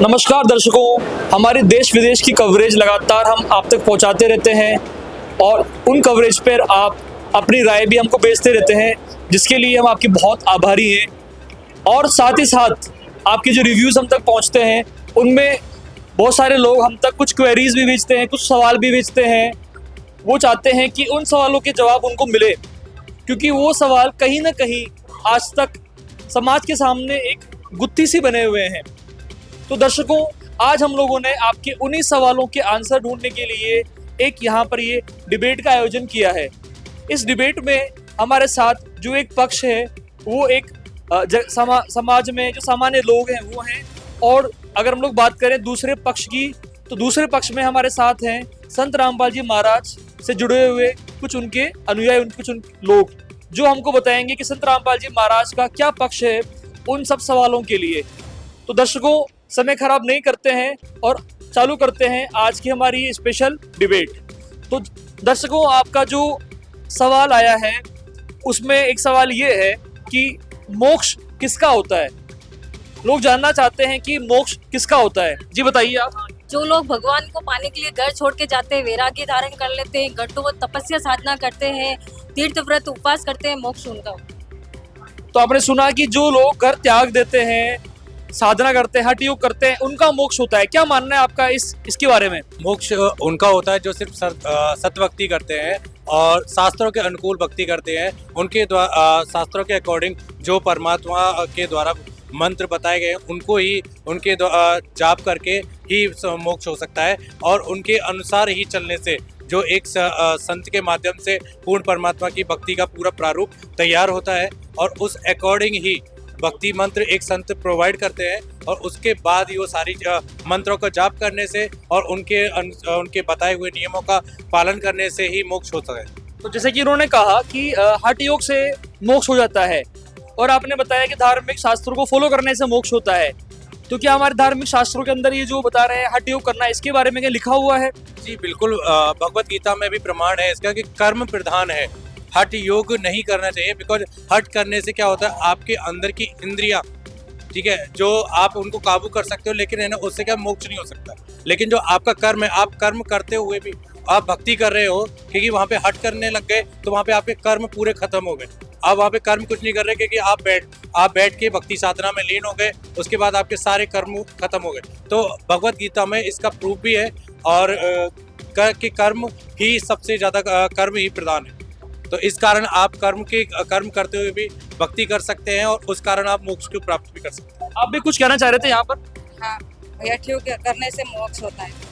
नमस्कार दर्शकों, हमारे देश विदेश की कवरेज लगातार हम आप तक पहुंचाते रहते हैं और उन कवरेज पर आप अपनी राय भी हमको भेजते रहते हैं, जिसके लिए हम आपके बहुत आभारी हैं। और साथ ही साथ आपके जो रिव्यूज़ हम तक पहुंचते हैं उनमें बहुत सारे लोग हम तक कुछ क्वेरीज भी भेजते हैं, कुछ सवाल भी भेजते हैं। वो चाहते हैं कि उन सवालों के जवाब उनको मिले, क्योंकि वो सवाल कहीं ना कहीं आज तक समाज के सामने एक गुत्थी सी बने हुए हैं। तो दर्शकों, आज हम लोगों ने आपके उन्हीं सवालों के आंसर ढूंढने के लिए एक यहाँ पर ये डिबेट का आयोजन किया है। इस डिबेट में हमारे साथ जो एक पक्ष है वो एक समाज में जो सामान्य लोग हैं वो हैं, और अगर हम लोग बात करें दूसरे पक्ष की तो दूसरे पक्ष में हमारे साथ हैं संत रामपाल जी महाराज से जुड़े हुए कुछ उनके अनुयायी, कुछ लोग जो हमको बताएंगे कि संत रामपाल जी महाराज का क्या पक्ष है उन सब सवालों के लिए। तो दर्शकों, समय खराब नहीं करते हैं और चालू करते हैं आज की हमारी स्पेशल डिबेट। तो दर्शकों, आपका जो सवाल आया है उसमें एक सवाल ये है कि मोक्ष किसका होता है। लोग जानना चाहते हैं कि मोक्ष किसका होता है। जी बताइए आप। जो लोग भगवान को पाने के लिए घर छोड़ के जाते हैं, वैराग्य धारण कर लेते हैं, घंटों तपस्या साधना करते हैं, तीर्थ व्रत उपवास करते हैं, मोक्ष उनका होता है। तो आपने सुना कि जो लोग घर त्याग देते हैं, साधना करते हैं, हठ योग करते हैं, उनका मोक्ष होता है। क्या मानना है आपका इसके बारे में? मोक्ष उनका होता है जो सिर्फ सत्भक्ति करते हैं और शास्त्रों के अनुकूल भक्ति करते हैं। उनके द्वारा शास्त्रों के अकॉर्डिंग जो परमात्मा के द्वारा मंत्र बताए गए उनको ही उनके जाप करके ही मोक्ष हो सकता है, और उनके अनुसार ही चलने से जो एक संत के माध्यम से पूर्ण परमात्मा की भक्ति का पूरा प्रारूप तैयार होता है, और उस अकॉर्डिंग ही भक्ति मंत्र एक संत प्रोवाइड करते हैं, और उसके बाद ही वो सारी मंत्रों का जाप करने से और उनके बताए हुए नियमों का पालन करने से ही मोक्ष होता है। तो जैसे कि उन्होंने कहा कि हठ योग से मोक्ष हो जाता है, और आपने बताया कि धार्मिक शास्त्रों को फॉलो करने से मोक्ष होता है। तो क्या हमारे धार्मिक शास्त्रों के अंदर ये जो बता रहे हैं हठ योग करना, इसके बारे में क्या लिखा हुआ है? जी बिल्कुल, भगवत गीता में भी प्रमाण है इसका कि कर्म प्रधान है, हठ योग नहीं करना चाहिए। बिकॉज हठ करने से क्या होता है, आपके अंदर की इंद्रियां, ठीक है, जो आप उनको काबू कर सकते हो, लेकिन है ना उससे क्या मोक्ष नहीं हो सकता। लेकिन जो आपका कर्म है, आप कर्म करते हुए भी आप भक्ति कर रहे हो, क्योंकि वहाँ पे हठ करने लग गए तो वहाँ पे आपके कर्म पूरे खत्म हो गए। आप वहाँ पे कर्म कुछ नहीं कर रहे, क्योंकि आप बैठ के भक्ति साधना में लीन हो गए, उसके बाद आपके सारे कर्म खत्म हो गए। तो भगवत गीता में इसका प्रूफ भी है, और कि कर्म ही सबसे ज्यादा कर्म ही प्रधान है। तो इस कारण आप कर्म करते हुए भी भक्ति कर सकते हैं, और उस कारण आप मोक्ष की प्राप्ति भी कर सकते हैं। आप भी कुछ कहना चाह रहे थे यहाँ पर? हाँ, हठ योग करने से मोक्ष होता है।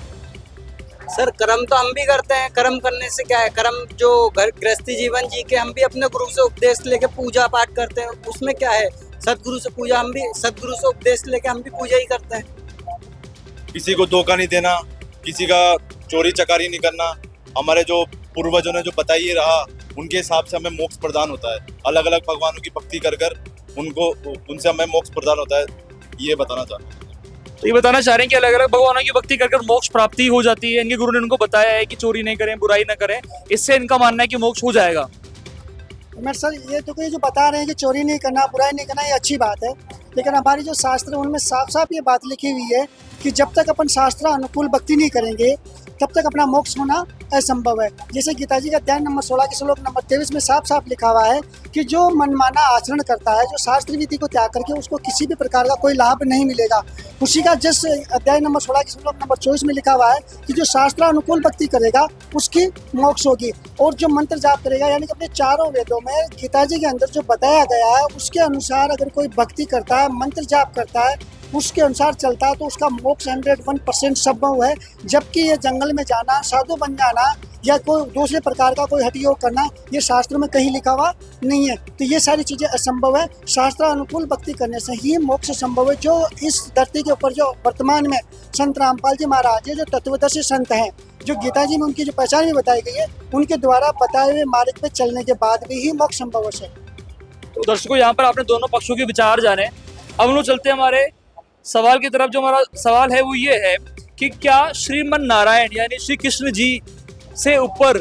सर, कर्म तो हम भी करते हैं। कर्म करने से क्या है, कर्म जो घर गृहस्थी जीवन जी के हम भी अपने गुरु से उपदेश लेके पूजा पाठ करते हैं, उसमें क्या है, सदगुरु से पूजा, हम भी सदगुरु से उपदेश लेके हम भी पूजा ही करते हैं। किसी को धोखा नहीं देना, किसी का चोरी चकारी नहीं करना, हमारे जो पूर्वजों ने जो बताइए रहा उनके हिसाब से हमें मोक्ष प्रदान होता है। अलग अलग भगवानों की भक्ति कर उनसे हमें मोक्ष प्रदान होता है, ये बताना चाहता हूँ। तो ये बताना चाह रहे हैं कि अलग अलग भगवानों की भक्ति कर मोक्ष प्राप्ति हो जाती है। इनके गुरु ने उनको बताया है कि चोरी नहीं करें, बुराई ना करें, इससे इनका मानना है कि मोक्ष हो जाएगा। सर, ये तो कोई जो बता रहे हैं कि चोरी नहीं करना, बुराई नहीं करना, ये अच्छी बात है, लेकिन हमारी जो शास्त्र है उनमें साफ साफ ये बात लिखी हुई है कि जब तक अपन शास्त्र अनुकूल भक्ति नहीं करेंगे तब तक अपना मोक्ष होना असंभव है। जैसे गीता जी का अध्याय नंबर 16 के श्लोक नंबर 23 में साफ साफ लिखा हुआ है कि जो मनमाना आचरण करता है, जो शास्त्र विधि को त्याग करके, उसको किसी भी प्रकार का कोई लाभ नहीं मिलेगा। उसी का जिस अध्याय नंबर 16 के श्लोक नंबर 24 में लिखा हुआ है कि जो शास्त्र अनुकूल भक्ति करेगा उसकी मोक्ष होगी, और जो मंत्र जाप करेगा, यानी कि अपने चारों वेदों में गीता जी के अंदर जो बताया गया है उसके अनुसार अगर कोई भक्ति करता है, मंत्र जाप करता है, उसके अनुसार चलता है, तो उसका मोक्ष 101% संभव है। जबकि ये जंगल में जाना, साधु बन जाना, या कोई दूसरे प्रकार का कोई हठ योग करना, ये शास्त्र में कहीं लिखा हुआ नहीं है। तो ये सारी चीज़ें असंभव है। शास्त्र अनुकूल भक्ति करने से ही मोक्ष संभव है। जो इस धरती के ऊपर जो वर्तमान में संत रामपाल जी महाराज है, जो तत्वदर्शी संत हैं, जो गीता जी में उनकी जो पहचान भी बताई गई है, उनके द्वारा बताए हुए मार्ग पे चलने के बाद भी ही मोक्ष संभव है। तो दर्शकों, यहाँ पर आपने दोनों पक्षों के विचार जाने। अब हम लोग चलते हैं हमारे सवाल की तरफ। जो हमारा सवाल है वो ये है कि क्या श्रीमन नारायण यानी श्री कृष्ण जी से ऊपर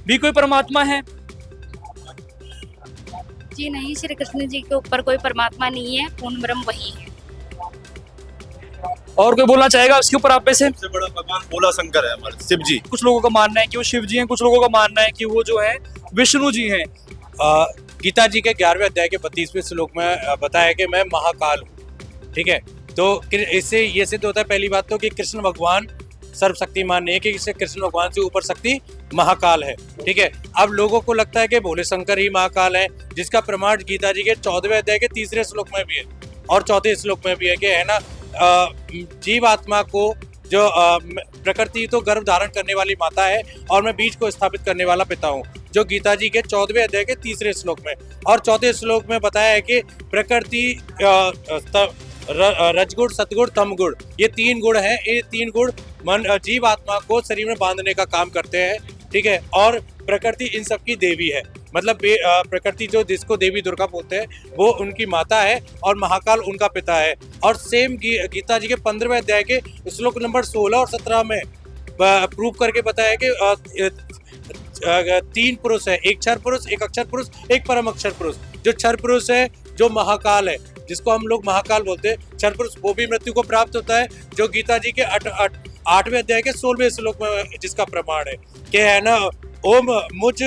भी कोई परमात्मा है? जी नहीं, श्री कृष्ण जी के ऊपर कोई परमात्मा नहीं है, पूर्ण ब्रह्म वही है। और कोई बोलना चाहेगा उसके ऊपर आप में से? सबसे बड़ा भगवान भोला शंकर है हमारे, शिव जी। कुछ लोगों का मानना है कि वो शिव जी हैं, कुछ लोगों का मानना है कि वो जो है विष्णु जी हैं। गीता जी के 11वें अध्याय के 32वें श्लोक में बताया कि मैं महाकाल हूँ, ठीक है। तो इससे ये सिद्ध होता है पहली बात तो कि कृष्ण भगवान सर्वशक्तिमान नहीं है, कि इससे कृष्ण भगवान से ऊपर शक्ति महाकाल है, ठीक है। अब लोगों को लगता है कि भोले शंकर ही महाकाल है, जिसका प्रमाण गीता जी के 14वें अध्याय के 3रे श्लोक में भी है और 4थे श्लोक में भी है कि है ना, जीव आत्मा को जो प्रकृति तो गर्भ धारण करने वाली माता है और मैं बीज को स्थापित करने वाला पिता हूँ, जो गीता जी के 14वें अध्याय के 3रे श्लोक में। और 4थे श्लोक में बताया है कि प्रकृति रजगुण, सतगुण, तमगुण, ये 3 गुण हैं। ये 3 गुण जीव आत्मा को शरीर में बांधने का काम करते हैं, ठीक है। और प्रकृति इन सब की देवी है, मतलब प्रकृति जो जिसको देवी दुर्गा बोलते हैं वो उनकी माता है और महाकाल उनका पिता है। और सेम गीता जी के 15वें अध्याय के श्लोक नंबर 16 और 17 में प्रूव करके बताया कि 3 पुरुष है, एक क्षर पुरुष, एक अक्षर पुरुष, एक परम अक्षर पुरुष। जो क्षर पुरुष है, जो महाकाल है, जिसको हम लोग महाकाल बोलते हैं, क्षर पुरुष, वो भी मृत्यु को प्राप्त होता है, जो गीता जी के 8वें अध्याय के 16वें श्लोक में जिसका प्रमाण है कि है ना, ओम मुझ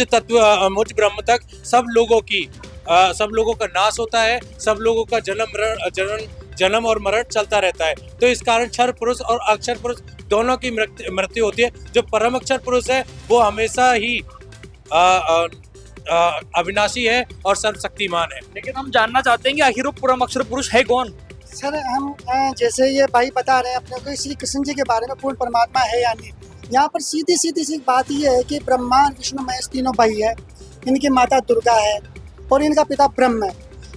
तत्व मुझ ब्रह्म तक सब लोगों का नाश होता है, सब लोगों का जन्म और मरण चलता रहता है। तो इस कारण क्षर पुरुष और अक्षर पुरुष दोनों की मृत्यु होती है। जो परम अक्षर पुरुष है वो हमेशा ही अविनाशी है और सर्वशक्तिमान है। लेकिन हम जानना चाहते हैं कि आखिर वो परम अक्षर पुरुष है कौन? सर हम जैसे ये भाई बता रहे हैं अपने को श्री कृष्ण जी के बारे में, पूर्ण परमात्मा है या नहीं। यहाँ पर सीधी सी बात ये है कि ब्रह्मा विष्णु महेश तीनों भाई है, इनकी माता दुर्गा है और इनका पिता ब्रह्म है।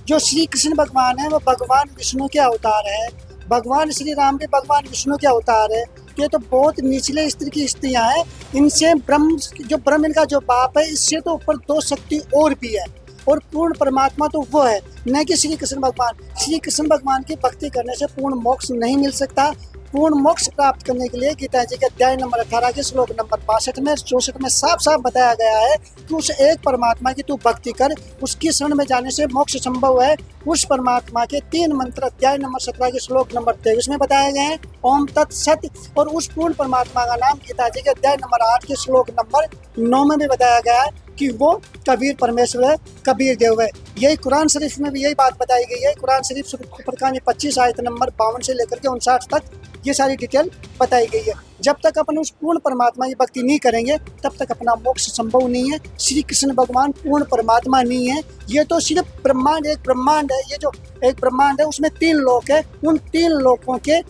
जो श्री कृष्ण भगवान है वो भगवान विष्णु के अवतार है, भगवान श्री राम के भगवान विष्णु के अवतार है। ये तो बहुत निचले स्तर की स्त्रियाँ हैं, इनसे ब्रह्म इनका जो बाप है, इससे तो ऊपर 2 शक्ति और भी है। और पूर्ण परमात्मा तो वो है, न कि श्री कृष्ण भगवान। श्री कृष्ण भगवान की भक्ति करने से पूर्ण मोक्ष नहीं मिल सकता। पूर्ण मोक्ष प्राप्त करने के लिए गीता जी के अध्याय नंबर 18 के श्लोक नंबर 62 में 64 में साफ साफ बताया गया है कि उस एक परमात्मा की तू भक्ति कर, उसकी शरण में जाने से मोक्ष संभव है। उस परमात्मा के 3 मंत्र अध्याय नंबर 17 के श्लोक नंबर 23 में बताए गए हैं, ओम तत्सत। और उस पूर्ण परमात्मा का नाम गीता जी के अध्याय नंबर 8 के श्लोक नंबर 9 में भी बताया गया है कि वो कबीर परमेश्वर है, कबीर देव है। यही कुरान शरीफ में भी यही बात बताई गई है। कुरान शरीफ सूरह फुरकान 25 आयत नंबर 52 से लेकर के 59 तक ये सारी डिटेल बताई गई है। जब तक अपन उस पूर्ण परमात्मा की भक्ति नहीं करेंगे तब तक अपना मोक्ष संभव नहीं है। श्री कृष्ण भगवान पूर्ण परमात्मा नहीं है, ये तो सिर्फ ब्रह्मांड, एक ब्रह्मांड है। ये जो एक ब्रह्मांड है उसमें 3 लोक है, उन 3 लोकों के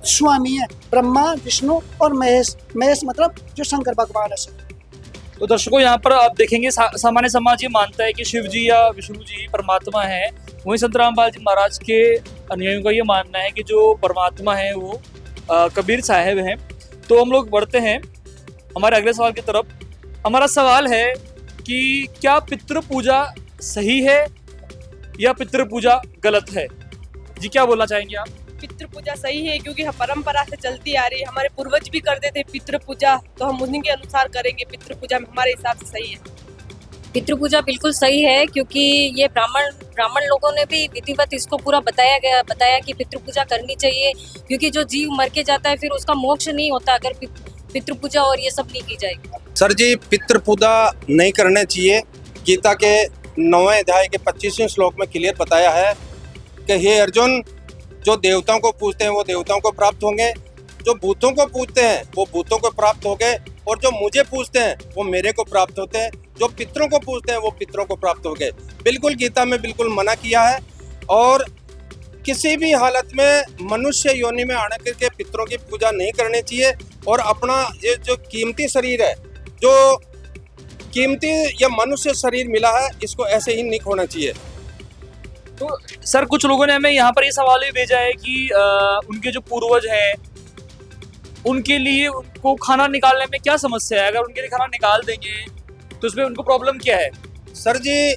स्वामी है ब्रह्मा, विष्णु और महेश। महेश मतलब जो शंकर भगवान है। तो दर्शकों, यहाँ पर आप देखेंगे सामान्य समाज ये मानता है कि शिव जी या विष्णु जी परमात्मा है। वहीं संत रामपाल जी महाराज के अनुयायियों का ये मानना है कि जो परमात्मा है वो कबीर साहब हैं। तो हम लोग बढ़ते हैं हमारे अगले सवाल की तरफ। हमारा सवाल है कि क्या पितृ पूजा सही है या पितृ पूजा गलत है? जी, क्या बोलना चाहेंगे आप? पितृ पूजा सही है क्योंकि परंपरा से चलती आ रही है। हमारे पूर्वज भी करते थे पितृ पूजा, तो हम उन्हीं के अनुसार करेंगे। पितृ पूजा हमारे हिसाब से सही है। पितृ पूजा बिल्कुल सही है क्योंकि ये ब्राह्मण लोगों ने भी विधिवत इसको पूरा बताया कि पितृ पूजा करनी चाहिए, क्योंकि जो जीव मर के जाता है फिर उसका मोक्ष नहीं होता अगर पितृ पूजा और ये सब नहीं की जाएगी। सर जी, पितृ पूजा नहीं करने चाहिए। गीता के 9वें अध्याय के 25वें श्लोक में क्लियर बताया है कि हे अर्जुन, जो देवताओं को पूजते हैं वो देवताओं को प्राप्त होंगे, जो भूतों को पूजते हैं वो भूतों को प्राप्त होंगे, और जो मुझे पूजते हैं वो मेरे को प्राप्त होते हैं, जो पितरों को पूजते हैं वो पितरों को प्राप्त होंगे। बिल्कुल गीता में बिल्कुल मना किया है। और किसी भी हालत में मनुष्य योनि में आने करके पितरों की पूजा नहीं करनी चाहिए। और अपना ये जो कीमती शरीर है, जो कीमती या मनुष्य शरीर मिला है, इसको ऐसे ही नहीं खोना चाहिए। तो सर, कुछ लोगों ने हमें यहाँ पर ये सवाल भी भेजा है कि उनके जो पूर्वज हैं उनके लिए उनको खाना निकालने में क्या समस्या है? अगर उनके लिए खाना निकाल देंगे तो उसमें उनको प्रॉब्लम क्या है? सर जी,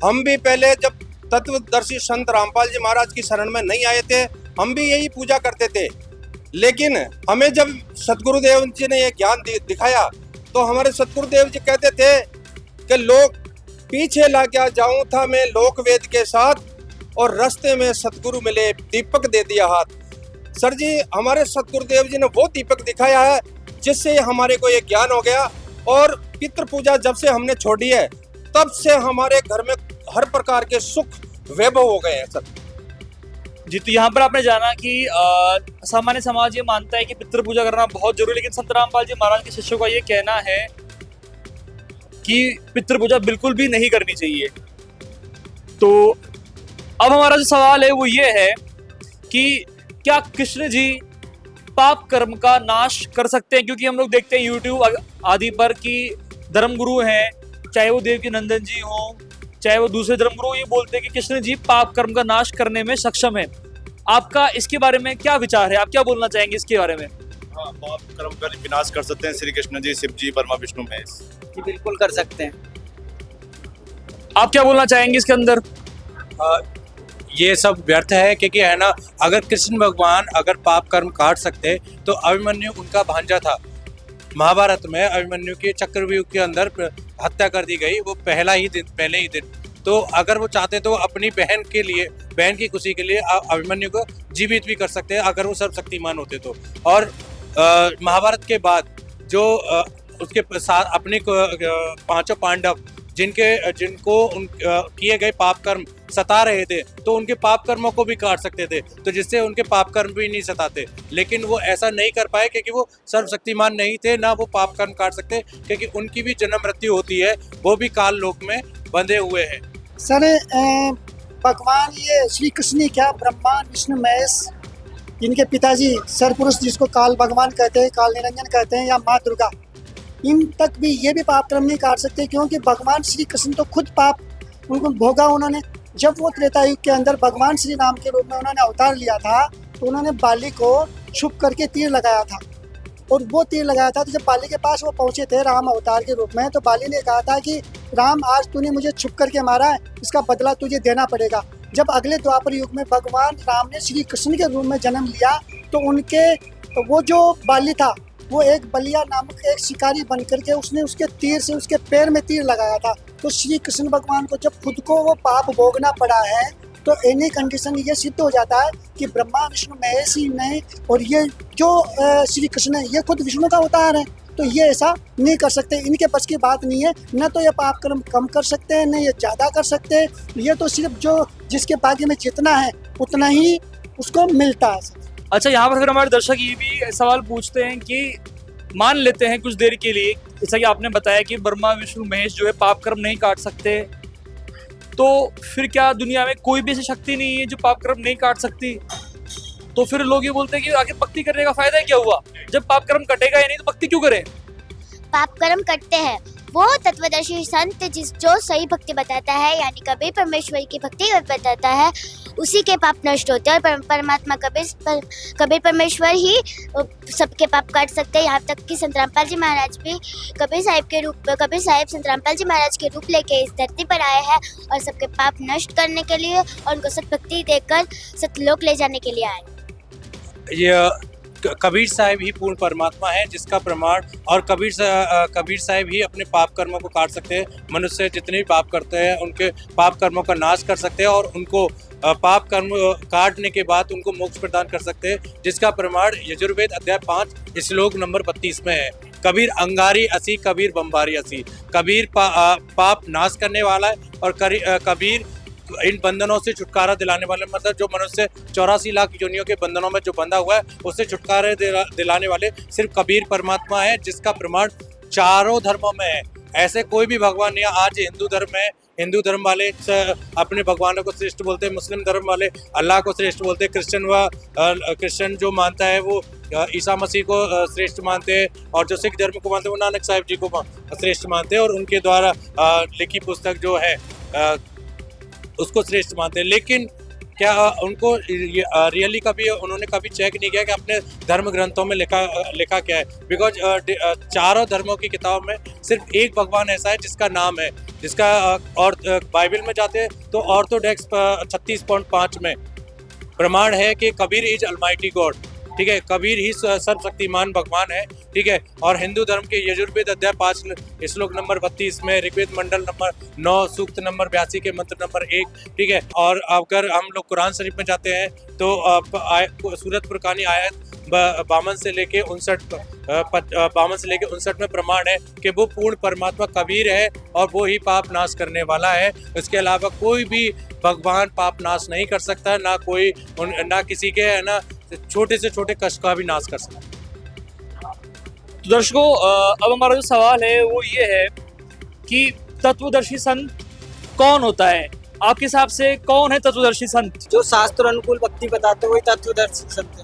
हम भी पहले जब तत्वदर्शी संत रामपाल जी महाराज की शरण में नहीं आए थे, हम भी यही पूजा करते थे। लेकिन हमें जब सतगुरुदेव जी ने ये ज्ञान दिखाया तो हमारे सतगुरुदेव जी कहते थे कि लोग पीछे लग गया जाऊं था मैं लोक वेद के साथ, और रास्ते में सतगुरु मिले, दीपक दे दिया हाथ। सर जी, हमारे सतगुरुदेव जी ने वो दीपक दिखाया है जिससे हमारे को ये ज्ञान हो गया। और पितृ पूजा जब से हमने छोड़ी है तब से हमारे घर में हर प्रकार के सुख वैभव हो गए हैं सर। जी, तो यहाँ पर आपने जाना कि सामान्य समाज ये मानता है कि पितृ पूजा करना बहुत जरूरी है, लेकिन संत रामपाल जी महाराज के शिष्यों का ये कहना है कि पितृ पूजा बिल्कुल भी नहीं करनी चाहिए। तो अब हमारा जो सवाल है वो ये है कि क्या कृष्ण जी पाप कर्म का नाश कर सकते हैं? क्योंकि हम लोग देखते हैं यूट्यूब आदि पर कि धर्मगुरु हैं, चाहे वो देवकी नंदन जी हों, चाहे वो दूसरे धर्मगुरु, ये बोलते हैं कि कृष्ण जी पाप कर्म का नाश करने में सक्षम है। आपका इसके बारे में क्या विचार है? आप क्या बोलना चाहेंगे इसके बारे में? हाँ, पाप कर्म का विनाश कर सकते हैं श्री कृष्ण जी, शिव जी, ब्रह्मा विष्णु महेश। जी बिल्कुल कर सकते हैं। आप क्या बोलना चाहेंगे इसके अंदर? ये सब व्यर्थ है, क्योंकि है ना, अगर कृष्ण भगवान अगर पाप कर्म काट सकते तो अभिमन्यु उनका भांजा था। महाभारत में अभिमन्यु के चक्रव्यूह के अंदर हत्या कर दी गई, वो पहले ही दिन। तो अगर वो चाहते तो अपनी बहन के लिए, बहन की खुशी के लिए अभिमन्यु को जीवित भी कर सकते हैं अगर वो सर्वशक्तिमान होते तो। और महाभारत के बाद जो उसके साथ अपने पांचों पांडव जिनको किए गए पाप कर्म सता रहे थे, तो उनके पाप कर्मों को भी काट सकते थे, तो जिससे उनके पाप कर्म भी नहीं सताते। लेकिन वो ऐसा नहीं कर पाए क्योंकि वो सर्वशक्तिमान नहीं थे, ना वो पाप कर्म काट सकते, क्योंकि उनकी भी जन्म मृत्यु होती है, वो भी काल लोक में बंधे हुए हैं। सर भगवान ये श्री कृष्ण क्या ब्रह्मा विष्णु महेश, इनके पिताजी सरपुरुष जिसको काल भगवान कहते हैं, काल निरंजन कहते हैं, या माँ दुर्गा, इन तक भी ये भी पाप कर्म नहीं काट सकते, क्योंकि भगवान श्री कृष्ण तो खुद पाप उनको भोगा उन्होंने। जब वो त्रेता युग के अंदर भगवान श्री राम के रूप में उन्होंने अवतार लिया था, तो उन्होंने बाली को छुप करके तीर लगाया था, और वो तीर लगाया था। तो जब बाली के पास वो पहुंचे थे राम अवतार के रूप में, तो बाली ने कहा था कि राम, आज तूने मुझे छुप करके मारा है, इसका बदला तुझे देना पड़ेगा। जब अगले द्वापर युग में भगवान राम ने श्री कृष्ण के रूप में जन्म लिया, तो उनके वो जो बाली था वो एक बलिया नामक एक शिकारी बन करके उसने उसके तीर से उसके पैर में तीर लगाया था। तो श्री कृष्ण भगवान को जब खुद को वो पाप भोगना पड़ा है, तो एनी कंडीशन ये सिद्ध हो जाता है कि ब्रह्मा विष्णु महेश ही नहीं, और ये जो श्री कृष्ण है ये खुद विष्णु का अवतार है, तो ये ऐसा नहीं कर सकते, इनके बस की बात नहीं है। न तो ये पाप कर्म कम कर सकते हैं, न ये ज़्यादा कर सकते हैं, ये तो सिर्फ जो जिसके भाग्य में जितना है उतना ही उसको मिलता है। अच्छा, यहाँ पर फिर हमारे दर्शक ये भी सवाल पूछते हैं कि मान लेते हैं कुछ देर के लिए, जैसा कि आपने बताया कि ब्रह्मा विष्णु महेश जो है पाप कर्म नहीं काट सकते, तो फिर क्या दुनिया में कोई भी ऐसी शक्ति नहीं है जो पाप कर्म नहीं काट सकती? तो फिर लोग ये बोलते हैं कि आखिर भक्ति करने का फायदा क्या हुआ? जब पाप कर्म कटेगा ही नहीं तो भक्ति क्यों करें? पाप कर्म करते हैं वो तत्वदर्शी संत जो सही भक्ति बताता है, यानी कबीर परमेश्वर की भक्ति बताता है, उसी के पाप नष्ट होते हैं। और परमात्मा कबीर परमेश्वर ही सबके पाप काट सकते हैं। यहाँ तक कि संत रामपाल जी महाराज भी कबीर साहिब संत रामपाल जी महाराज के रूप लेके इस धरती पर आए हैं, और सबके पाप नष्ट करने के लिए और उनको सतभक्ति देकर सतलोक ले जाने के लिए आए। ये कबीर साहिब ही पूर्ण परमात्मा है, जिसका प्रमाण, और कबीर साहिब ही अपने पाप कर्मों को काट सकते हैं। मनुष्य जितने भी पाप करते हैं उनके पाप कर्मों का नाश कर सकते हैं, और उनको पाप कर्म काटने के बाद उनको मोक्ष प्रदान कर सकते हैं, जिसका प्रमाण यजुर्वेद अध्याय 5 श्लोक नंबर 32 में है। कबीर अंगारी असी, कबीर बम्बारी असी। कबीर पाप नाश करने वाला है, और कबीर इन बंधनों से छुटकारा दिलाने वाले, मतलब जो मनुष्य 84 लाख योनियों के बंधनों में जो बंधा हुआ है उससे छुटकारा दिलाने वाले सिर्फ कबीर परमात्मा है, जिसका प्रमाण चारों धर्मों में है। ऐसे कोई भी भगवान नहीं है। आज हिंदू धर्म है, हिंदू धर्म वाले अपने भगवानों को श्रेष्ठ बोलते हैं, मुस्लिम धर्म वाले अल्लाह को श्रेष्ठ बोलते हैं, क्रिश्चियन जो मानता है वो ईसा मसीह को श्रेष्ठ मानते हैं, और जो सिख धर्म को मानते हैं वो नानक साहिब जी को श्रेष्ठ मानते हैं, और उनके द्वारा लिखी पुस्तक जो है उसको श्रेष्ठ मानते हैं। लेकिन क्या उनको रियली कभी उन्होंने कभी चेक नहीं किया कि अपने धर्म ग्रंथों में लिखा क्या है? बिकॉज चारों धर्मों की किताब में सिर्फ एक भगवान ऐसा है जिसका नाम है, जिसका और बाइबल में जाते हैं तो ऑर्थोडॉक्स 36.5 में प्रमाण है कि कबीर इज अलमाइटी गॉड। ठीक है, कबीर ही सर्वशक्तिमान भगवान है, ठीक है। और हिंदू धर्म के यजुर्वेद अध्याय 5 श्लोक नंबर 32 में, ऋग्वेद मंडल नंबर 9 सूक्त नंबर 82 के मंत्र नंबर 1, ठीक है। और अगर हम लोग कुरान शरीफ में जाते हैं तो सूरत फुरकानी आयत 52 से लेके 59 में प्रमाण है कि वो पूर्ण परमात्मा कबीर है और वो ही पाप नाश करने वाला है। इसके अलावा कोई भी भगवान पाप नाश नहीं कर सकता, ना किसी के है ना छोटे से छोटे कष्ट का भी नाश कर सकता। तो दर्शकों, अब हमारा जो सवाल है वो ये है कि तत्वदर्शी संत कौन होता है? आपके हिसाब से कौन है तत्वदर्शी संत? जो शास्त्र अनुकूल भक्ति बताते हैं वही तत्वदर्शी संत है।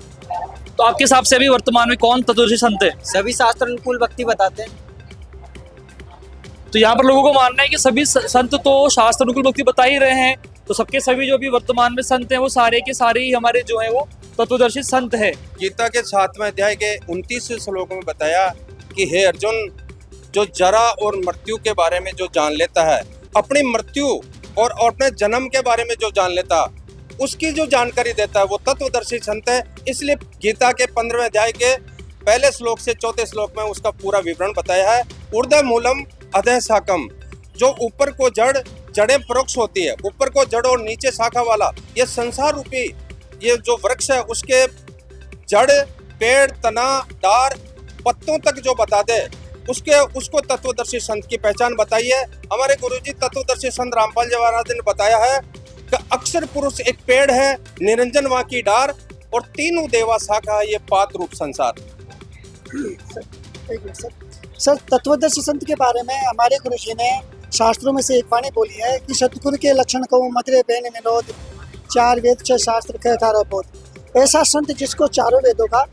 तो आपके हिसाब से अभी वर्तमान में कौन तत्वदर्शी संत है? सभी शास्त्र अनुकूल भक्ति बताते हैं। तो यहाँ पर लोगों को मानना है कि सभी संत तो शास्त्र अनुकूल भक्ति बता ही रहे हैं, तो सबके सभी जो भी वर्तमान में संत हैं वो सारे के सारे ही हमारे जो है वो तत्वदर्शी संत है। गीता के 7वें अध्याय के 29वें श्लोक में बताया कि हे अर्जुन, जो जरा और मृत्यु के बारे में जो जान लेता है, अपनी मृत्यु और अपने जन्म के बारे में जो जान लेता, उसकी जो जानकारी देता है वो तत्वदर्शी संत है। इसलिए गीता के 15वें अध्याय के पहले श्लोक से 4थे श्लोक में उसका पूरा विवरण बताया है। ऊर्ध्व मूलम अधः शाखम, जो ऊपर को जड़ें परोक्ष होती है, ऊपर को जड़ और नीचे शाखा वाला ये संसार रूपी ये जो वृक्ष है, उसके जड़, पेड़, तना, डार, पत्तों तक जो बता दे, उसको तत्वदर्शी संत की पहचान बताई है। हमारे गुरुजी तत्वदर्शी संत रामपाल जी महाराज ने बताया है कि अक्षर पुरुष एक पेड़ है, निरंजन वहाँ की डार और तीनों देवा शाखा है, ये पात रूप संसार। एक मिनट सर, तत्वदर्शी संत के बारे में हमारे गुरुजी ने शास्त्रों में से एक वाणी बोली है कि सतगुरु के लक्षण को मदरे बहन निरोध, 4 वेद 6 शास्त्र के 18 बोध। ऐसा संत जिसको 4 वेदों का,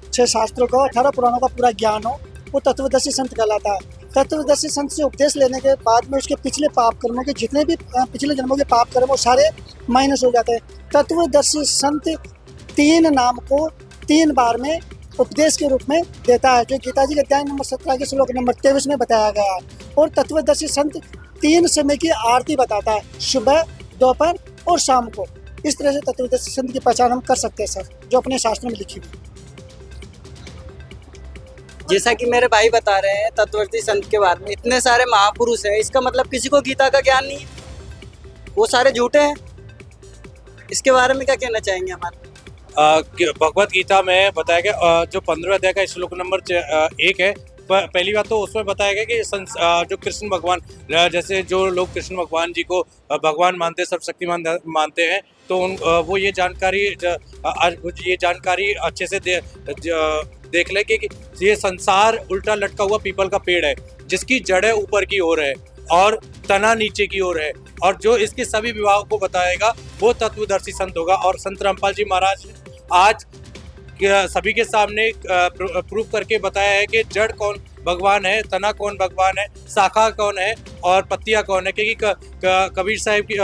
6 शास्त्रों का, 18 पुराणों का पूरा ज्ञान हो, वो तत्वदर्शी संत कहलाता है। तत्वदर्शी संत से उपदेश लेने के बाद में उसके पिछले पाप कर्मों के जितने भी पिछले जन्मों के पाप कर्म वो सारे माइनस हो जाते हैं। तत्वदर्शी संत 3 नाम को 3 बार में उपदेश के रूप में देता है, जो गीता जी के अध्याय नंबर 17 के श्लोक नंबर 23 में बताया गया है। और तत्वदर्शी संत 3 समय की आरती बताता है, सुबह, दोपहर और शाम को। इस तरह से तत्वदर्शी संत की पहचान हम कर सकते हैं सर, जो अपने शास्त्रों में लिखी हुई। जैसा कि मेरे भाई बता रहे हैं तत्वदर्शी संत के बारे में, इतने सारे महापुरुष हैं, इसका मतलब किसी को गीता का ज्ञान नहीं है, वो सारे झूठे हैं। इसके बारे में क्या कहना चाहेंगे हमारे? भगवत गीता में बताया गया जो 15वें अध्याय का श्लोक नंबर 1 है, पहली बात तो उसमें बताया गया कि जो कृष्ण भगवान, जैसे जो लोग कृष्ण भगवान जी को भगवान मानते, सर्वशक्तिमान मानते हैं, तो वो ये जानकारी अच्छे से देख ले कि ये संसार उल्टा लटका हुआ पीपल का पेड़ है, जिसकी जड़ें ऊपर की ओर है और तना नीचे की ओर है, और जो इसके सभी विभागों को बताएगा वो तत्वदर्शी संत होगा। और संत रामपाल जी महाराज ने आज सभी के सामने प्रूव करके बताया है कि जड़ कौन भगवान है, तना कौन भगवान है, शाखा कौन है और पत्तियां कौन है। क्योंकि कबीर साहिब की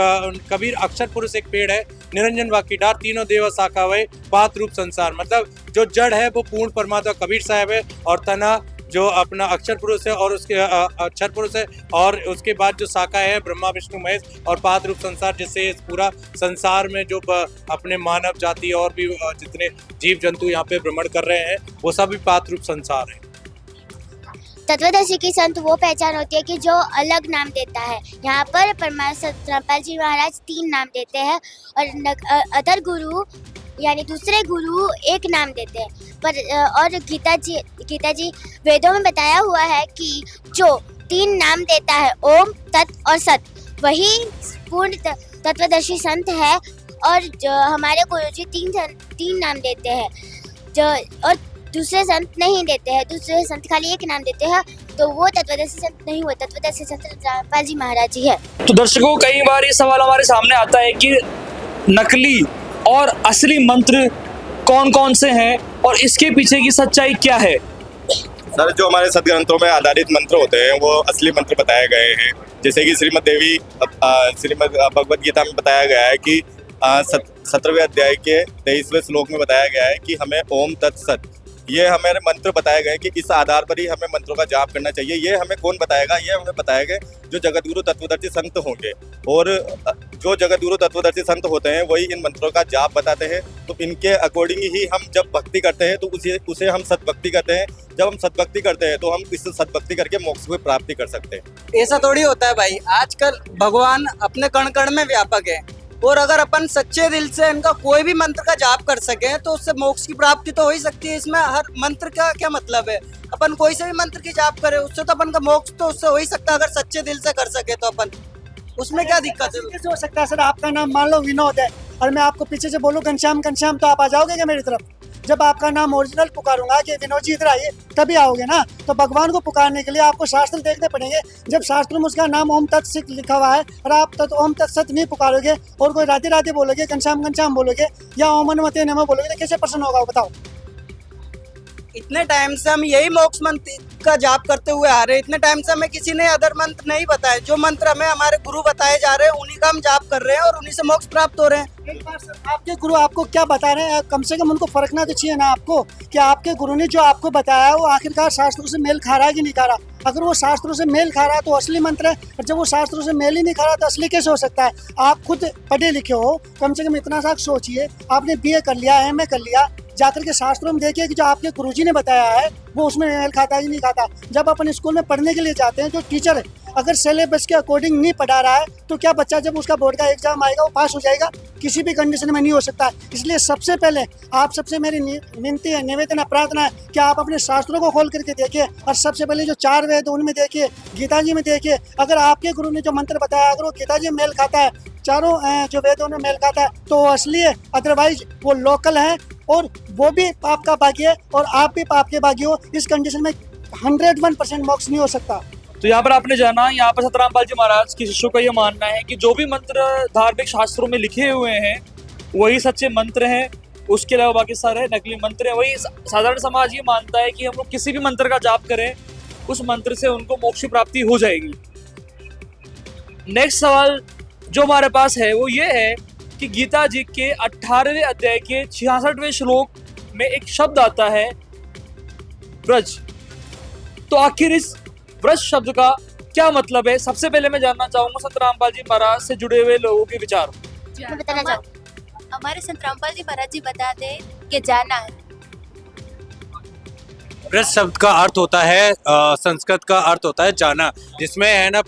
कबीर अक्षर पुरुष एक पेड़ है, निरंजन वाकी डार, तीनों देव शाखा वही पात रूप संसार। मतलब जो जड़ है वो पूर्ण परमात्मा कबीर साहब है, और तना जो अपना अक्षर पुरुष है और उसके अक्षर पुरुष है, और उसके बाद जो शाखा है ब्रह्मा विष्णु महेश, और पात रूप संसार, जिससे इस पूरा संसार में जो अपने मानव जाति और भी जितने जीव जंतु यहाँ पे भ्रमण कर रहे हैं वो सभी पात रूप संसार है। तत्वदर्शी की संत वो पहचान होती है कि जो अलग नाम देता है। यहाँ पर परमात्मा रामपाल जी महाराज 3 नाम देते हैं और अदर गुरु यानी दूसरे गुरु एक नाम देते हैं। पर और गीता जी वेदों में बताया हुआ है कि जो 3 नाम देता है, ओम, तत् और सत, वही पूर्ण तत्वदर्शी संत है। और जो हमारे गुरुजी 3 नाम देते हैं, जो और दूसरे संत नहीं देते हैं, दूसरे संत खाली एक नाम देते हैं, तो वो तत्वदर्शी संत नहीं हुआ। तत्वदर्शी संत रामपाल जी महाराज जी है। तो दर्शकों, कई बार ये सवाल हमारे सामने आता है कि नकली और असली मंत्र कौन कौन से हैं और इसके पीछे की सच्चाई क्या है? सर, जो हमारे सदग्रंथों में आधारित मंत्र होते हैं वो असली मंत्र बताए गए हैं। जैसे कि श्रीमद् भगवत गीता में बताया गया है कि 17वें अध्याय के 23वें श्लोक में बताया गया है कि हमें ओम तत् सत, ये हमें मंत्र बताए गए कि इस आधार पर ही हमें मंत्रों का जाप करना चाहिए। ये हमें कौन बताएगा? ये हमें बताया गया जो जगतगुरु तत्वदर्शी संत होंगे। और जो जगद्गुरु तत्वदर्शी संत होते हैं वही इन मंत्रों का जाप बताते हैं। तो इनके अकॉर्डिंग ही हम जब भक्ति करते हैं तो उसे हम सतभक्ति कहते हैं। जब हम सतभक्ति करते हैं तो हम इस सतभक्ति करके मोक्ष की प्राप्ति कर सकते हैं। ऐसा थोड़ी होता है भाई, आजकल भगवान अपने कण कण में व्यापक है, और अगर अपन सच्चे दिल से इनका कोई भी मंत्र का जाप कर सके तो उससे मोक्ष की प्राप्ति तो हो ही सकती है। इसमें हर मंत्र का क्या मतलब है, अपन कोई से भी मंत्र की जाप करे उससे तो अपन का मोक्ष तो उससे हो ही सकता है, अगर सच्चे दिल से कर सके तो अपन, उसमें क्या दिक्कत है। कैसे हो सकता है सर? आपका नाम मान लो विनोद है और मैं आपको पीछे से बोलूँ घनश्याम घनश्याम, तो आप आ जाओगे क्या मेरी तरफ? जब आपका नाम ओरिजिनल पुकारूंगा कि विनोद जी इधर आइए, तभी आओगे ना। तो भगवान को पुकारने के लिए आपको शास्त्र देखने पड़ेंगे। जब शास्त्र में उसका नाम ओम तत्सत लिखा हुआ है और आप ओम तत्सत नहीं पुकारोगे और कोई राधे राधे बोलोगे, घनश्याम घनश्याम बोलोगे या ओम अनुमते नमः बोलोगे, तो कैसे प्रसन्न होगा बताओ? इतने टाइम से हम यही मोक्ष मंत्र का जाप करते हुए आ रहे हैं, इतने टाइम से हमें किसी ने अदर मंत्र नहीं बताए। जो मंत्र हमें हमारे गुरु बताए जा रहे हैं उन्हीं का हम जाप कर रहे हैं और उन्हीं से मोक्ष प्राप्त हो रहे हैं। एक बार सर, आपके गुरु आपको क्या बता रहे हैं? कम से कम उनको फर्कना तो चाहिए ना आपको, कि आपके गुरु ने जो आपको बताया है वो आखिरकार शास्त्रों से मेल खा रहा है कि नहीं खा रहा। अगर वो शास्त्रों से मेल खा रहा है तो असली मंत्र है, और जब वो शास्त्रों से मेल ही नहीं खा रहा तो असली कैसे हो सकता है? आप खुद पढ़े लिखे हो, कम से कम इतना सा सोचिए, आपने BA कर लिया, MA कर लिया, जाकर के शास्त्रों में देखिए कि जो आपके गुरुजी ने बताया है वो उसमें मेल खाता है कि नहीं खाता। जब अपन स्कूल में पढ़ने के लिए जाते हैं, जो टीचर है अगर सिलेबस के अकॉर्डिंग नहीं पढ़ा रहा है तो क्या बच्चा जब उसका बोर्ड का एग्जाम आएगा वो पास हो जाएगा? किसी भी कंडीशन में नहीं हो सकता। इसलिए सबसे पहले आप सबसे मेरी विनती है, निवेदन है, प्रार्थना है कि आप अपने शास्त्रों को खोल करके देखिए और सबसे पहले जो 4 वेद उनमें देखिए, गीता जी में देखिए। अगर आपके गुरु ने जो मंत्र बताया अगर वो गीता जी में मेल खाता है, चारों जो वेदों में मेल खाता है, तो वो असली है, अदरवाइज वो लोकल है और वो भी पाप का भागी है और आप भी पाप के भागी हो। इस कंडीशन में 101% मोक्ष नहीं हो सकता। तो यहाँ पर आपने जाना, यहाँ पर सतराम पाल जी महाराज के शिष्यों का ये मानना है कि जो भी मंत्र धार्मिक शास्त्रों में लिखे हुए हैं वही सच्चे मंत्र हैं, उसके अलावा बाकी सारे नकली मंत्र हैं। वही साधारण समाज ये मानता है कि हम लोग किसी भी मंत्र का जाप करें उस मंत्र से उनको मोक्ष प्राप्ति हो जाएगी। नेक्स्ट सवाल जो हमारे पास है वो ये है कि गीता जी के 18वें अध्याय के 66वें श्लोक में एक शब्द आता है व्रज। तो आखिर इस व्रज शब्द का क्या मतलब है? सबसे पहले मैं जानना चाहूंगा संत रामपाल जी महाराज से जुड़े हुए लोगों के विचार। मैं बताना चाहूँ, हमारे संत रामपाल जी महाराज जी बताते हैं कि जाना है। व्रज शब्द का अर्थ होता है संस्कृत का अर्थ होता है जाना, जिसमें है ना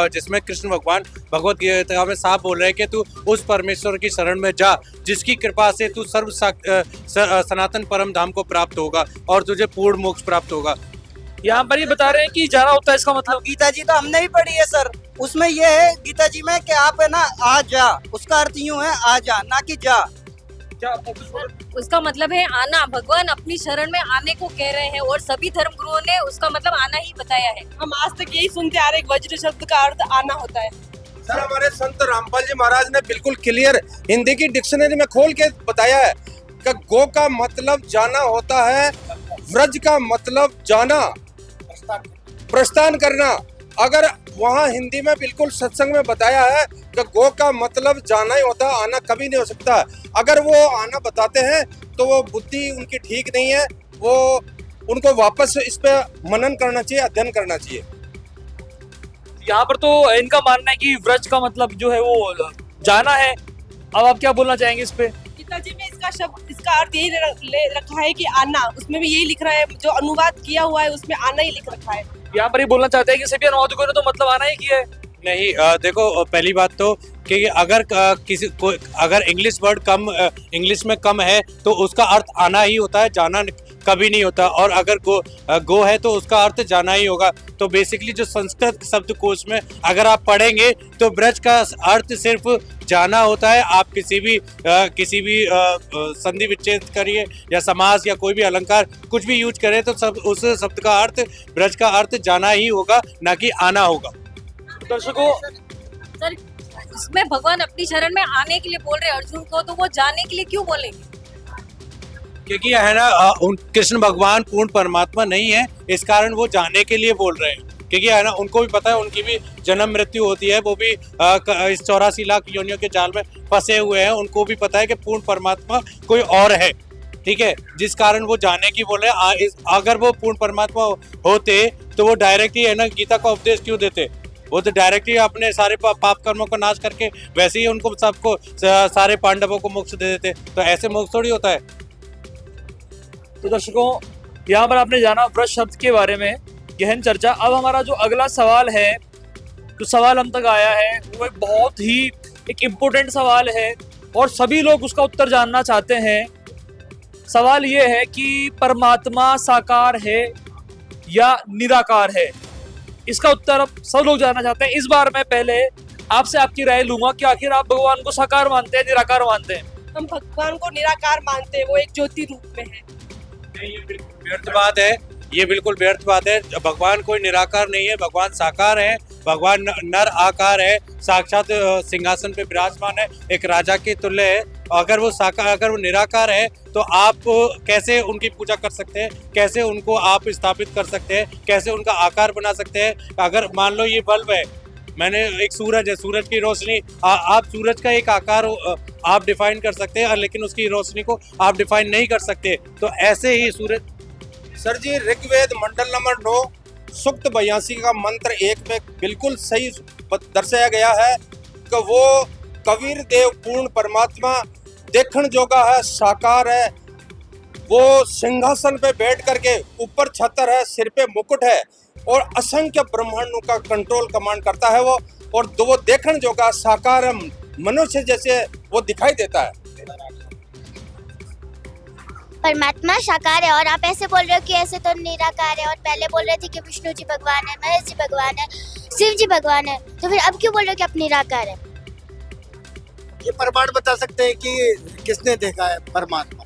जिसमें कृष्ण भगवान भगवत गीता में साफ बोल रहे हैं कि तू उस परमेश्वर की शरण में जा जिसकी कृपा से तू सनातन परम धाम को प्राप्त होगा और तुझे पूर्ण मोक्ष प्राप्त होगा। यहाँ पर ये बता रहे हैं कि जाना होता है, इसका मतलब गीता जी तो हमने ही पढ़ी है सर, उसमें ये है गीता जी में कि आप है ना आ जा, उसका अर्थ यूं है आ जा, ना कि जा। क्या उसका मतलब है आना, भगवान अपनी शरण में आने को कह रहे हैं और सभी धर्म गुरुओं ने उसका मतलब आना ही बताया है। हम आज तक यही सुनते आ रहे हैं, वज्र शब्द का अर्थ आना होता है। सर हमारे संत रामपाल जी महाराज ने बिल्कुल क्लियर हिंदी की डिक्शनरी में खोल के बताया है कि गो का मतलब जाना होता है, व्रज का मतलब जाना, प्रस्थान करना। अगर वहाँ हिंदी में बिल्कुल सत्संग में बताया है कि गो का मतलब जाना ही होता है, आना कभी नहीं हो सकता। अगर वो आना बताते हैं तो वो बुद्धि उनकी ठीक नहीं है, वो उनको वापस इस पे मनन करना चाहिए, अध्ययन करना चाहिए। यहाँ पर तो इनका मानना है कि व्रज का मतलब जो है वो जाना है। अब आप क्या बोलना चाहेंगे इस पे? गीता जी में इसका अर्थ यही ले रखा है कि आना, उसमें भी यही लिख रहा है, जो अनुवाद किया हुआ है उसमें आना ही लिख रखा है। यहाँ पर ये बोलना चाहते हैं कि सभी अनुवादकों ने तो मतलब आना ही किया है। नहीं, देखो पहली बात तो कि अगर किसी को अगर इंग्लिश में कम है तो उसका अर्थ आना ही होता है, जाना कभी नहीं होता। और अगर गो है तो उसका अर्थ जाना ही होगा। तो बेसिकली जो संस्कृत शब्दकोश में अगर आप पढ़ेंगे तो ब्रज का अर्थ सिर्फ जाना होता है। आप किसी भी संधि विच्छेद करिए या समास या कोई भी अलंकार कुछ भी यूज करें तो सब उस शब्द का अर्थ ब्रज का अर्थ जाना ही होगा, ना कि आना होगा। दर्शकों सर इसमें भगवान अपनी शरण में आने के लिए बोल रहे हैं अर्जुन को, तो वो जाने के लिए क्यों बोलेंगे? क्योंकि है ना कृष्ण भगवान पूर्ण परमात्मा नहीं है, इस कारण वो जाने के लिए बोल रहे हैं। क्योंकि है ना उनको भी पता है उनकी भी जन्म मृत्यु होती है, वो भी इस 84 लाख योनियों के जाल में फंसे हुए हैं। उनको भी पता है कि पूर्ण परमात्मा कोई और है, ठीक है, जिस कारण वो जाने की बोल रहे हैं। अगर वो पूर्ण परमात्मा होते तो वो डायरेक्ट ही है ना गीता का उपदेश क्यों देते? वो तो डायरेक्टली अपने सारे पाप कर्मों को नाश करके वैसे ही उनको सबको सारे पांडवों को मोक्ष दे देते। तो ऐसे मोक्ष थोड़ी होता है। तो दर्शकों, यहाँ पर आपने जाना व्रत शब्द के बारे में गहन चर्चा। अब हमारा जो अगला सवाल है, जो सवाल हम तक आया है, वो एक बहुत ही एक इम्पोर्टेंट सवाल है और सभी लोग उसका उत्तर जानना चाहते हैं। सवाल ये है कि परमात्मा साकार है या निराकार है? इसका उत्तर अब सब लोग जानना चाहते हैं। इस बार मैं पहले आपसे आपकी राय लूंगा कि आखिर आप भगवान को साकार मानते हैं, निराकार मानते हैं? हम भगवान को निराकार मानते हैं, वो एक ज्योति रूप में है। ये बिल्कुल व्यर्थ बात है, ये बिल्कुल व्यर्थ बात है। भगवान कोई निराकार नहीं है, भगवान साकार है, भगवान नर आकार है, साक्षात सिंहासन पे विराजमान है, एक राजा के तुल्य है। अगर वो साकार, अगर वो निराकार है तो आप कैसे उनकी पूजा कर सकते हैं? कैसे उनको आप स्थापित कर सकते हैं? कैसे उनका आकार बना सकते हैं? अगर मान लो ये बल्ब है, मैंने एक सूरज है, सूरज की रोशनी, आप सूरज का एक आकार आप डिफाइन कर सकते हैं, लेकिन उसकी रोशनी को आप डिफाइन नहीं कर सकते। तो ऐसे ही सूरज। सर जी, ऋग्वेद मंडल नंबर 9 सूक्त 82 का मंत्र 1 में बिल्कुल सही दर्शाया गया है कि वो कबीर देव पूर्ण परमात्मा देखण जोगा है, साकार है। वो सिंहासन पे बैठ करके ऊपर छतर है, सिर पे मुकुट है और असंख्य ब्रह्मांडों का कंट्रोल कमांड करता है वो। और वो देखण जोगा साकार है, मनुष्य जैसे वो दिखाई देता है। परमात्मा साकार है और आप ऐसे बोल रहे हो कि ऐसे तो निराकार है, और पहले बोल रहे थे कि विष्णु जी भगवान है, महेश जी भगवान है, शिव जी भगवान है, तो फिर अब क्यों बोल रहे हो कि आप निराकार है? ये प्रमाण बता सकते हैं कि किसने देखा है परमात्मा?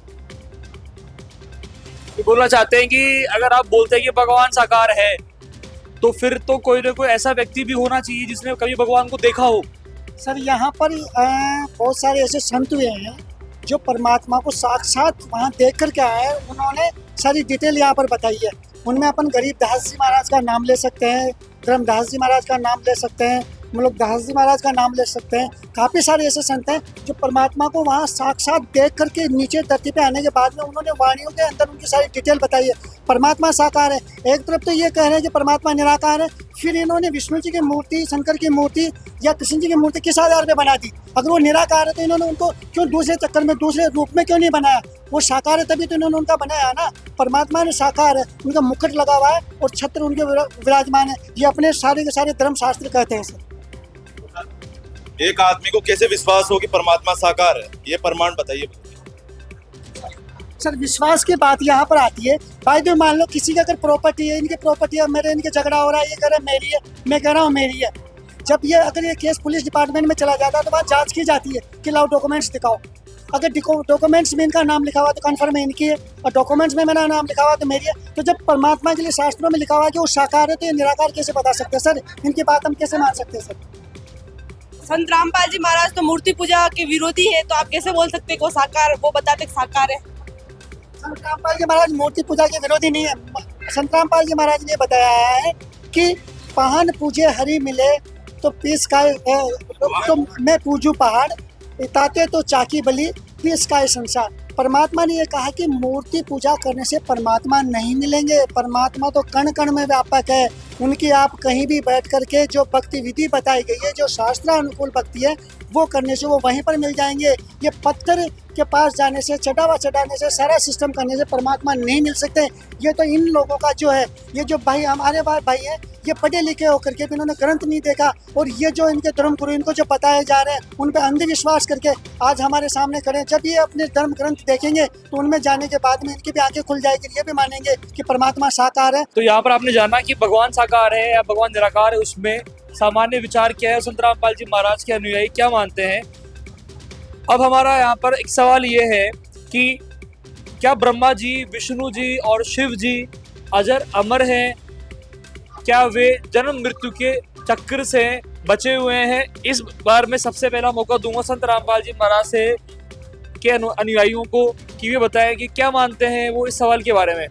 ये बोलना चाहते हैं कि अगर आप बोलते हैं कि भगवान साकार है, तो फिर तो कोई ना कोई ऐसा व्यक्ति भी होना चाहिए जिसने कभी भगवान को देखा हो। सर यहाँ पर बहुत सारे ऐसे संत हुए हैं जो परमात्मा को साक्षात वहाँ देख कर के आए हैं। उन्होंने सारी डिटेल यहाँ पर बताई है। उनमें अपन गरीब दास जी महाराज का नाम ले सकते हैं, धर्मदास जी महाराज का नाम ले सकते हैं, मुल्क दास जी महाराज का नाम ले सकते हैं। काफ़ी सारे ऐसे संत हैं जो परमात्मा को वहाँ साक्षात देख करके नीचे धरती पे आने के बाद में उन्होंने वाणियों के अंदर उनकी सारी डिटेल बताई है। परमात्मा साकार है, एक तरफ तो ये कह रहे हैं कि परमात्मा निराकार है, फिर इन्होंने विष्णु जी की मूर्ति, शंकर की मूर्ति या कृष्ण जी की मूर्ति किस आधार पे बना दी? अगर वो निराकार है तो इन्होंने उनको क्यों दूसरे चक्कर में, दूसरे रूप में क्यों नहीं बनाया? वो साकार है तभी तो इन्होंने उनका बनाया ना। परमात्मा ने साकार है, उनका मुकुट लगा हुआ है और छत्र उनके विराजमान है। ये अपने सारे के सारे धर्म शास्त्र कहते हैं सर। एक आदमी को कैसे विश्वास हो कि परमात्मा साकार है, ये प्रमाण बताइए। सर विश्वास की बात यहाँ पर आती है। भाई तो मान लो किसी का अगर प्रॉपर्टी है, इनकी प्रॉपर्टी है, मेरे इनके झगड़ा हो रहा है, ये कह रहे हैं मेरी है, मैं कह रहा हूँ मेरी है। जब ये अगर ये केस पुलिस डिपार्टमेंट में चला जाता है तो वहाँ जांच की जाती है कि लाओ डॉक्यूमेंट्स दिखाओ। अगर डॉक्यूमेंट्स में इनका नाम लिखा हुआ तो कन्फर्म है इनकी है, और डॉक्यूमेंट्स में मेरा नाम लिखा हुआ तो मेरी है। तो जब परमात्मा के लिए शास्त्रों में लिखा हुआ है कि वो साकार है, तो ये निराकार कैसे बता सकते हैं सर? इनकी बात हम कैसे मान सकते हैं सर? संत रामपाल जी महाराज तो मूर्ति पूजा के विरोधी है, तो आप कैसे बोल सकते हैं कि वो साकार, वो बताते साकार है? संत रामपाल जी महाराज मूर्ति पूजा के विरोधी नहीं है। संत रामपाल जी महाराज ने बताया है कि पहाड़ पूजे हरि मिले तो पीस का तो मैं पूजू पहाड़, इताते तो चाकी बलि, पीस का संसार। परमात्मा ने ये कहा कि मूर्ति पूजा करने से परमात्मा नहीं मिलेंगे। परमात्मा तो कण कण में व्यापक है। उनकी आप कहीं भी बैठ करके जो भक्ति विधि बताई गई है, जो शास्त्र अनुकूल भक्ति है, वो करने से वो वहीं पर मिल जाएंगे। ये पत्थर के पास जाने से, चढ़ावा चढ़ाने से, सारा सिस्टम करने से परमात्मा नहीं मिल सकते। ये तो इन लोगों का जो है, ये जो भाई हमारे भाई हैं, ये पढ़े लिखे होकर के भी इन्होंने ग्रंथ नहीं देखा, और ये जो इनके धर्म गुरु इनको जो बताए जा रहे हैं, उन पर अंधविश्वास करके आज हमारे सामने खड़े। जब ये अपने धर्म ग्रंथ देखेंगे तो उनमें जाने के बाद में इनकी भी आंखें खुल जाएगी, ये भी मानेंगे कि परमात्मा साकार है। तो यहाँ पर आपने जाना कि भगवान साकार है या भगवान निराकार है, उसमें सामान्य विचार क्या है, संत रामपाल जी महाराज के अनुयायी क्या मानते हैं। अब हमारा यहाँ पर एक सवाल ये है कि क्या ब्रह्मा जी, विष्णु जी और शिव जी अजर अमर हैं? क्या वे जन्म मृत्यु के चक्र से बचे हुए हैं? इस बार मैं सबसे पहला मौका दूंगा संत रामपाल जी महाराज से के अनुयायियों को कि वे बताएं कि क्या मानते हैं वो इस सवाल के बारे में।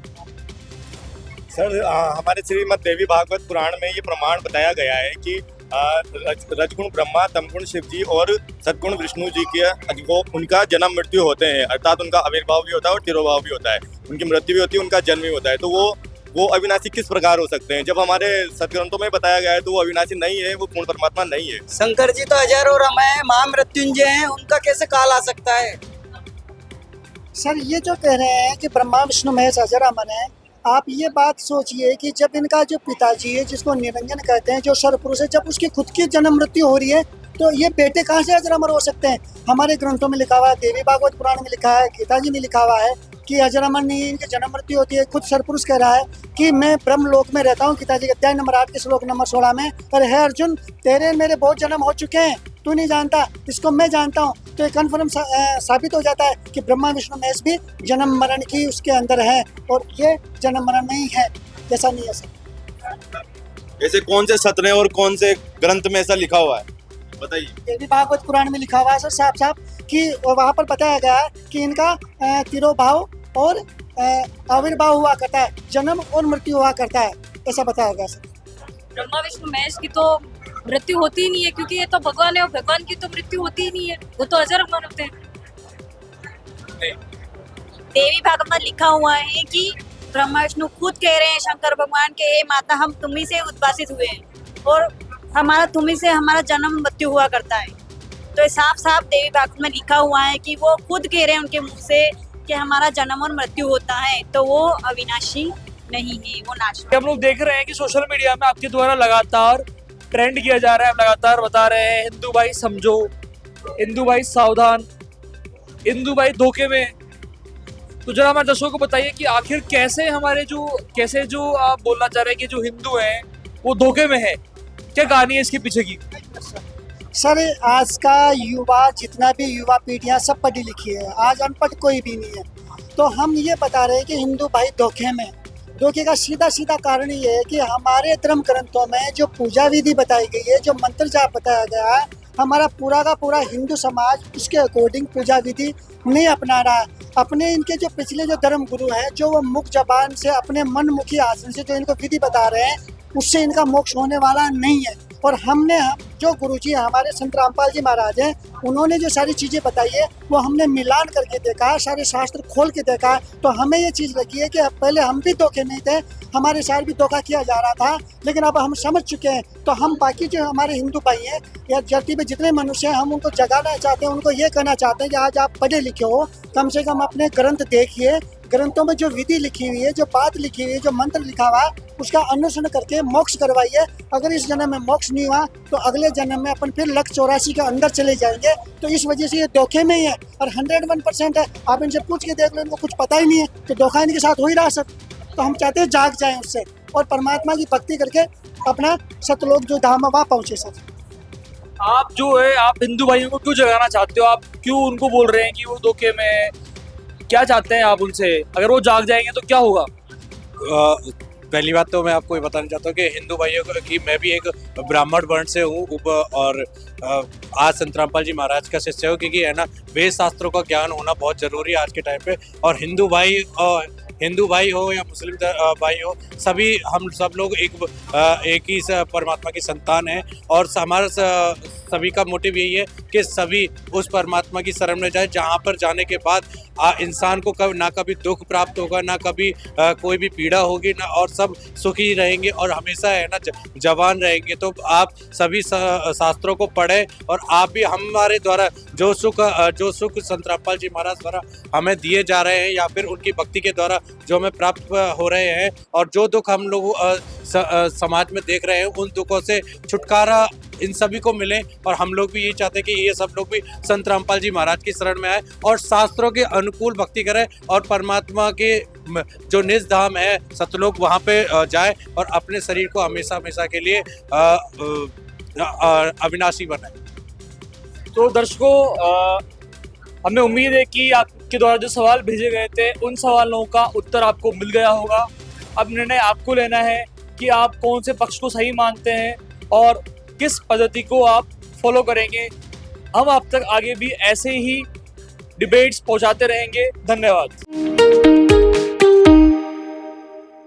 सर हमारे श्रीमद् देवी भागवत पुराण में ये प्रमाण बताया गया है कि रजगुण ब्रह्मा, तमगुण शिव जी और सद्गुण विष्णु जी के वो उनका जन्म मृत्यु होते हैं, अर्थात उनका आविर्भाव भी होता है और तिरोभाव भी होता है। उनकी मृत्यु भी होती है, उनका जन्म भी होता है। तो वो अविनाशी किस प्रकार हो सकते हैं? जब हमारे सदग्रंथों में बताया गया है तो वो अविनाशी नहीं है, वो पूर्ण परमात्मा नहीं है। शंकर जी तो अजर और अमर है, महामृत्युंजय हैं, उनका कैसे काल आ सकता है? सर ये जो कह रहे हैं कि ब्रह्मा विष्णु महेश अजर अमर है, आप ये बात सोचिए कि जब इनका जो पिताजी है जिसको निरंजन कहते हैं, जो सर्वपुरुष है, जब उसकी खुद की जन्म मृत्यु हो रही है तो ये बेटे कहाँ से अजर अमर हो सकते हैं? हमारे ग्रंथों में लिखा हुआ है, देवी भागवत पुराण में लिखा है, गीता जी में लिखा हुआ है कि अजर अमर नहीं है, इनकी जन्म मृत्यु होती है। खुद सर्वपुरुष कह रहा है कि मैं ब्रह्म लोक में रहता हूँ, गीता जी के अध्याय नंबर 8 के श्लोक नंबर 16 में। पर है अर्जुन, तेरे मेरे बहुत जन्म हो चुके हैं, तू नहीं जानता, इसको मैं जानता हूँ। तो ये कन्फर्म साबित हो जाता है कि ब्रह्मा विष्णु महेश भी जन्म मरण की उसके अंदर है, और ये जन्म मरण नहीं है, ऐसा नहीं है सर। ऐसे कौन से सत्र और कौन से ग्रंथ में ऐसा लिखा हुआ है, बताइए। देवी भागवत पुराण में लिखा हुआ है सर साफ साफ कि वहाँ पर बताया गया है कि इनका तिरोभाव और आविर्भाव हुआ करता है, जन्म और मृत्यु हुआ करता है, ऐसा बताया गया सर। ब्रह्मा विष्णु महेश की तो मृत्यु होती ही नहीं है, क्योंकि ये तो भगवान है और भगवान की तो मृत्यु होती ही नहीं है, वो तो अजर अमर होते हैं। देवी भागवत में लिखा हुआ है कि ब्रह्मा विष्णु खुद कह रहे हैं शंकर भगवान के, हे माता हम तुम्ही से उद्भासित हुए हैं और हमारा तुम्ही से हमारा जन्म मृत्यु हुआ करता है। तो ये साफ साफ देवी भागवत में लिखा हुआ है कि वो खुद कह रहे हैं उनके मुंह से कि हमारा जन्म और मृत्यु होता है, तो वो अविनाशी नहीं है, वो नाशवान। हम लोग देख रहे हैं कि सोशल मीडिया में आपके द्वारा लगातार ट्रेंड किया जा रहा है, आप लगातार बता रहे हैं हिंदू भाई समझो, हिंदू भाई सावधान, हिंदू भाई धोखे में। तो जरा हमारे दर्शकों को बताइए कि आखिर कैसे जो आप बोलना चाह रहे हैं कि जो हिंदू हैं वो धोखे में है, क्या कहानी है इसके पीछे की? सर आज का युवा, जितना भी युवा पीढ़ियाँ सब पढ़ी लिखी है, आज अनपढ़ कोई भी नहीं है। तो हम ये बता रहे हैं कि हिंदू भाई धोखे में। धोखे का सीधा सीधा कारण ये है कि हमारे धर्म ग्रंथों में जो पूजा विधि बताई गई है, जो मंत्र जाप बताया गया है, हमारा पूरा का पूरा हिंदू समाज उसके अकॉर्डिंग पूजा विधि नहीं अपना रहा है। अपने इनके जो पिछले जो धर्म गुरु हैं, जो वो मुख जबान से अपने मन मुखी आसन से जो इनको विधि बता रहे हैं, उससे इनका मोक्ष होने वाला नहीं है। और हमने जो गुरुजी हमारे संत रामपाल जी महाराज हैं, उन्होंने जो सारी चीज़ें बताई है वो हमने मिलान करके देखा है, सारे शास्त्र खोल के देखा है, तो हमें ये चीज़ लगी है कि पहले हम भी धोखे नहीं थे, हमारे साथ भी धोखा किया जा रहा था, लेकिन अब हम समझ चुके हैं। तो हम बाकी जो हमारे हिंदू भाई हैं या धरती पे जितने मनुष्य हैं, हम उनको जगाना चाहते हैं, उनको ये कहना चाहते हैं कि आज आप पढ़े लिखे हो, कम से कम अपने ग्रंथ देखिए, ग्रंथों में जो विधि लिखी हुई है, जो बात लिखी हुई है, जो मंत्र लिखा हुआ है, उसका अनुसरण करके मोक्ष करवाइए। अगर इस जन्म में मोक्ष नहीं हुआ तो अगले जन्म में अपन फिर 184 के अंदर चले जाएंगे। तो इस वजह से ये धोखे में ही है और 101% है। आप इनसे पूछ के देख लो, इनको कुछ पता ही नहीं है, तो धोखा इनके साथ हो ही रहा सर। तो हम चाहते हैं जाग जाएं उससे और परमात्मा की भक्ति करके अपना सतलोक जो धाम है वहाँ पहुँचे सर। आप जो है आप हिंदू भाइयों को क्यों जगाना चाहते हो? आप क्यों उनको बोल रहे हैं कि वो धोखे में है? क्या चाहते हैं आप उनसे? अगर वो जाग जाएंगे तो क्या होगा? पहली बात तो मैं आपको ये बताना चाहता हूँ कि हिंदू भाइयों को कि मैं भी एक ब्राह्मण वर्ण से हूँ और आज संत रामपाल जी महाराज का शिष्य हूँ, क्योंकि है ना वेद शास्त्रों का ज्ञान होना बहुत ज़रूरी है आज के टाइम पे। और हिंदू भाई हो या मुस्लिम भाई हो, सभी हम सब लोग एक ही परमात्मा की संतान हैं और हमारा सभी का मोटिव यही है कि सभी उस परमात्मा की शरण में जाए, जहाँ पर जाने के बाद इंसान को ना कभी दुख प्राप्त होगा, ना कभी कोई भी पीड़ा होगी, ना और सब सुखी रहेंगे और हमेशा है ना जवान रहेंगे। तो आप सभी शास्त्रों को पढ़ें और आप भी हमारे द्वारा जो सुख संत रामपाल जी महाराज द्वारा हमें दिए जा रहे हैं या फिर उनकी भक्ति के द्वारा जो हमें प्राप्त हो रहे हैं और जो दुख हम लोग समाज में देख रहे हैं, उन दुखों से छुटकारा इन सभी को मिले। और हम लोग भी यही चाहते हैं कि ये सब लोग भी संत रामपाल जी महाराज की शरण में आए और शास्त्रों के अनुकूल भक्ति करें और परमात्मा के जो निज धाम है सतलोक, वहाँ पे जाए और अपने शरीर को हमेशा हमेशा के लिए अविनाशी बनाए। तो दर्शकों, हमें उम्मीद है कि आपके द्वारा जो सवाल भेजे गए थे उन सवालों का उत्तर आपको मिल गया होगा। अब निर्णय आपको लेना है कि आप कौन से पक्ष को सही मानते हैं और किस पद्धति को आप फॉलो करेंगे। हम आप तक आगे भी ऐसे ही डिबेट्स पहुंचाते रहेंगे। धन्यवाद।